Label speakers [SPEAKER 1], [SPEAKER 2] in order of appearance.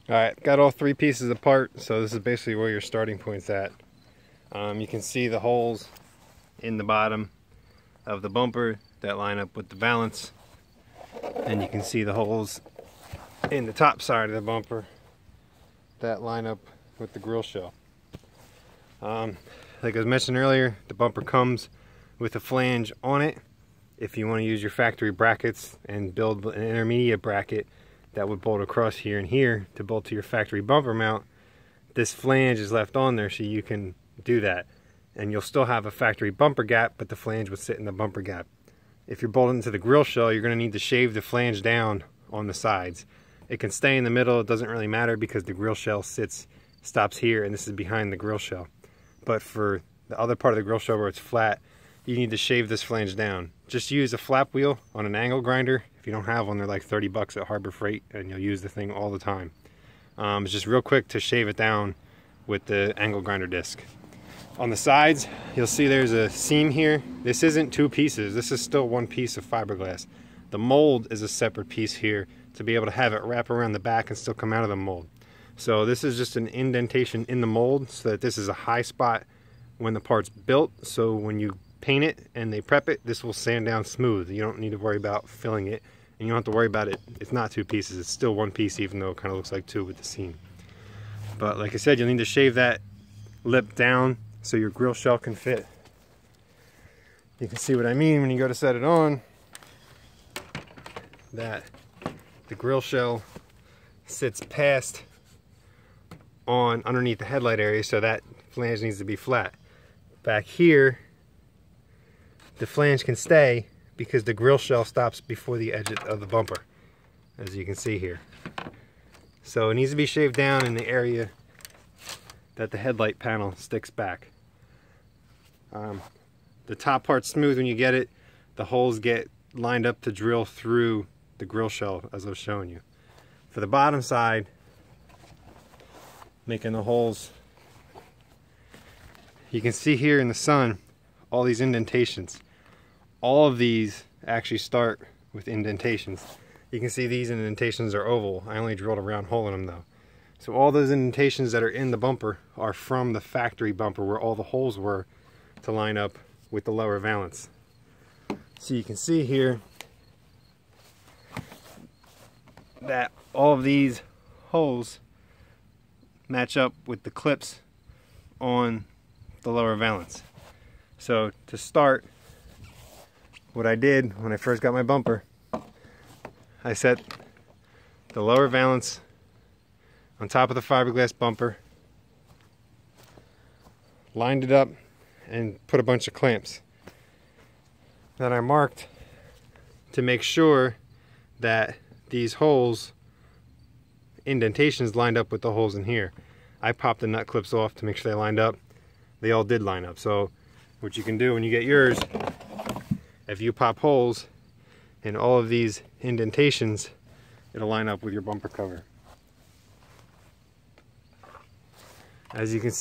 [SPEAKER 1] Alright, got all three pieces apart, so this is basically where your starting point's at. You can see the holes in the bottom of the bumper that line up with the valance, and you can see the holes in the top side of the bumper that line up with the grill shell. Like I was mentioning earlier, the bumper comes with a flange on it. If you want to use your factory brackets and build an intermediate bracket that would bolt across here and here to bolt to your factory bumper mount, this flange is left on there so you can do that. And you'll still have a factory bumper gap, but the flange would sit in the bumper gap. If you're bolting to the grill shell, you're going to need to shave the flange down on the sides. It can stay in the middle, it doesn't really matter because the grill shell stops here, and this is behind the grill shell. But for the other part of the grill shell where it's flat, you need to shave this flange down. Just use a flap wheel on an angle grinder. If you don't have one, they're like 30 bucks at Harbor Freight, and you'll use the thing all the time. It's just real quick to shave it down with the angle grinder disc. On the sides, you'll see there's a seam here. This isn't two pieces, this is still one piece of fiberglass. The mold is a separate piece here to be able to have it wrap around the back and still come out of the mold. So this is just an indentation in the mold so that this is a high spot when the part's built, so when you paint it and they prep it, this will sand down smooth. You don't need to worry about filling it, and you don't have to worry about it. It's not two pieces, it's still one piece, even though it kind of looks like two with the seam. But like I said, you'll need to shave that lip down so your grill shell can fit. You can see what I mean when you go to set it on, that the grill shell sits past on underneath the headlight area, so that flange needs to be flat. Back here, the flange can stay because the grill shell stops before the edge of the bumper, as you can see here. So it needs to be shaved down in the area that the headlight panel sticks back. The top part's smooth when you get it. The holes get lined up to drill through the grill shell, as I was showing you. For the bottom side, making the holes, you can see here in the sun all these indentations. All of these actually start with indentations. You can see these indentations are oval. I only drilled a round hole in them though. So all those indentations that are in the bumper are from the factory bumper where all the holes were to line up with the lower valance. So you can see here that all of these holes match up with the clips on the lower valance. So to start, what I did when I first got my bumper, I set the lower valance on top of the fiberglass bumper, lined it up, and put a bunch of clamps. Then I marked to make sure that these holes, indentations, lined up with the holes in here. I popped the nut clips off to make sure they lined up. They all did line up. So what you can do when you get yours, if you pop holes in all of these indentations, it'll line up with your bumper cover. As you can see,